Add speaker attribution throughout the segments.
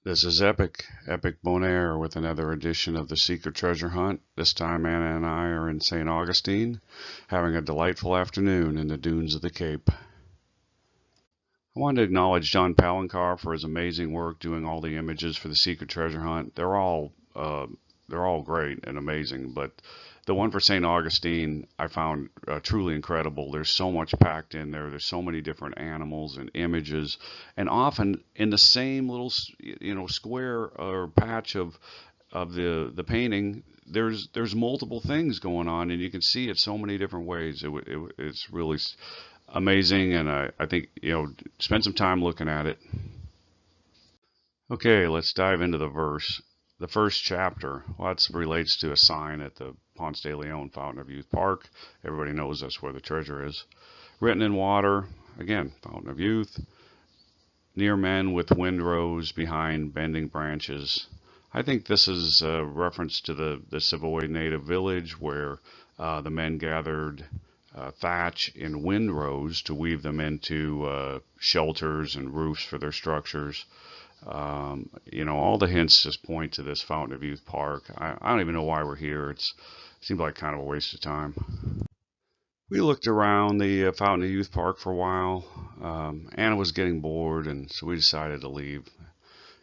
Speaker 1: This is Epic Bonaire with another edition of the Secret Treasure Hunt. This time Anna and I are in St. Augustine, having a delightful afternoon in the dunes of the Cape. I wanted to acknowledge John Palancar for his amazing work doing all the images for the Secret Treasure Hunt. They're all great and amazing, but the one for St. Augustine I found truly incredible. There's so much packed in there. There's so many different animals and images, and often in the same little square or patch of the painting. There's multiple things going on, and you can see it so many different ways. It's really amazing, and I think spend some time looking at it. Okay, let's dive into the verse. The first chapter, well, that relates to a sign at the Ponce de Leon Fountain of Youth Park. Everybody knows that's where the treasure is. Written in water, again, Fountain of Youth. Near men with windrows behind bending branches. I think this is a reference to the Savoy native village where the men gathered thatch in windrows to weave them into shelters and roofs for their structures. All the hints just point to this Fountain of Youth Park. I don't even know why we're here. It seemed like kind of a waste of time. We looked around the Fountain of Youth Park for a while. Anna was getting bored, and so we decided to leave.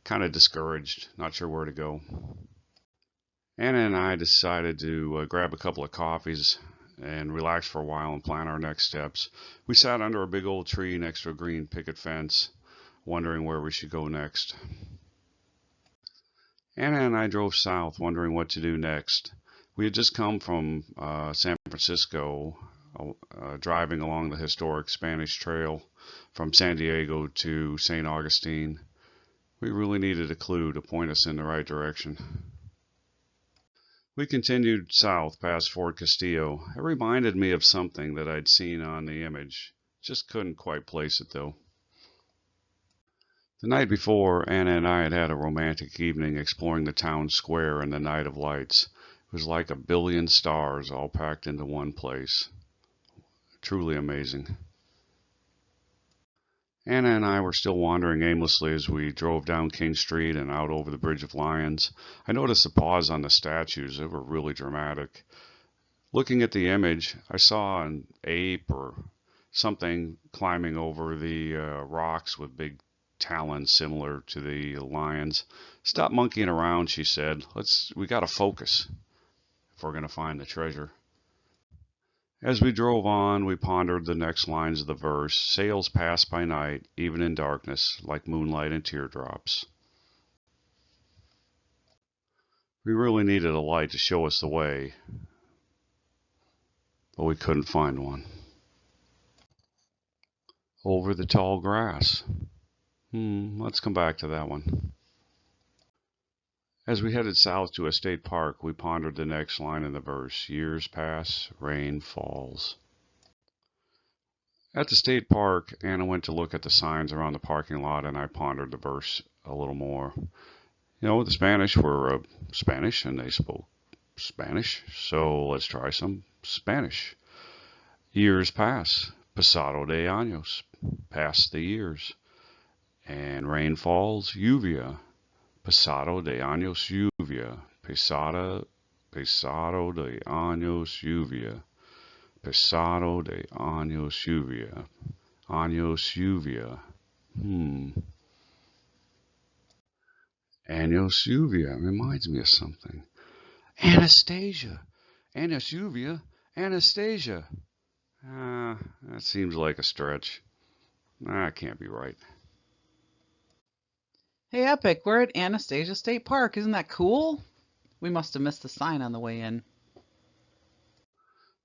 Speaker 1: Kind of discouraged, not sure where to go. Anna and I decided to grab a couple of coffees and relax for a while and plan our next steps. We sat under a big old tree next to a green picket fence, wondering where we should go next. Anna and I drove south, wondering what to do next. We had just come from San Francisco, driving along the historic Spanish Trail from San Diego to St. Augustine. We really needed a clue to point us in the right direction. We continued south past Fort Castillo. It reminded me of something that I'd seen on the image. Just couldn't quite place it though. The night before, Anna and I had had a romantic evening exploring the town square in the night of lights. It was like a billion stars all packed into one place. Truly amazing. Anna and I were still wandering aimlessly as we drove down King Street and out over the Bridge of Lions. I noticed a pause on the statues. They were really dramatic. Looking at the image, I saw an ape or something climbing over the rocks with big talons similar to the lions. Stop monkeying around, she said. We gotta focus if we're gonna find the treasure. As we drove on, we pondered the next lines of the verse. Sails pass by night, even in darkness, like moonlight and teardrops. We really needed a light to show us the way, but we couldn't find one. Over the tall grass. Let's come back to that one. As we headed south to a state park, we pondered the next line in the verse. Years pass, rain falls. At the state park, Anna went to look at the signs around the parking lot, and I pondered the verse a little more. The Spanish were Spanish, and they spoke Spanish, so let's try some Spanish. Years pass, pasado de años, pass the years. And rain falls, lluvia, pasado de años lluvia, pasado de años lluvia, pasado de años lluvia, años lluvia. Años lluvia reminds me of something. Anastasia, años lluvia, Anastasia. That seems like a stretch. That can't be right.
Speaker 2: Hey, Epic, we're at Anastasia State Park. Isn't that cool? We must have missed the sign on the way in.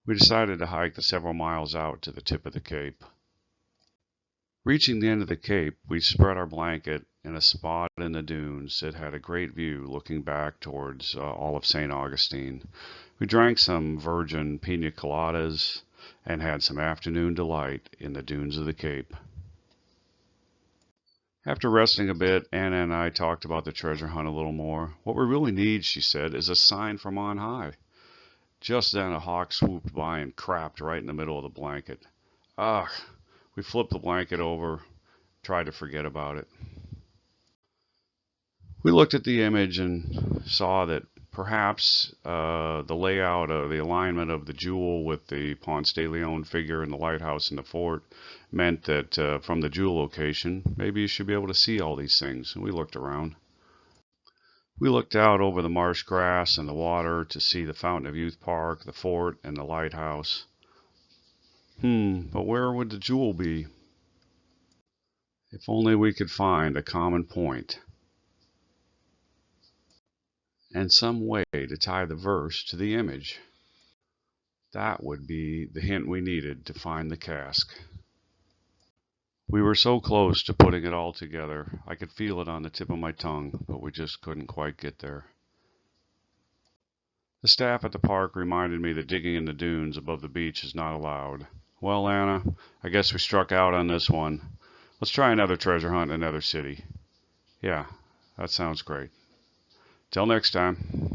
Speaker 1: We decided to hike the several miles out to the tip of the Cape. Reaching the end of the Cape, we spread our blanket in a spot in the dunes that had a great view looking back towards all of St. Augustine. We drank some virgin pina coladas and had some afternoon delight in the dunes of the Cape. After resting a bit, Anna and I talked about the treasure hunt a little more. What we really need, she said, is a sign from on high. Just then a hawk swooped by and crapped right in the middle of the blanket. We flipped the blanket over, tried to forget about it. We looked at the image and saw that perhaps the layout of the alignment of the jewel with the Ponce de Leon figure in the lighthouse and the fort meant that from the jewel location, maybe you should be able to see all these things. And we looked around. We looked out over the marsh grass and the water to see the Fountain of Youth Park, the fort, and the lighthouse. But where would the jewel be? If only we could find a common point and some way to tie the verse to the image. That would be the hint we needed to find the cask. We were so close to putting it all together. I could feel it on the tip of my tongue, but we just couldn't quite get there. The staff at the park reminded me that digging in the dunes above the beach is not allowed. Well, Anna, I guess we struck out on this one. Let's try another treasure hunt in another city. Yeah, that sounds great. Till next time.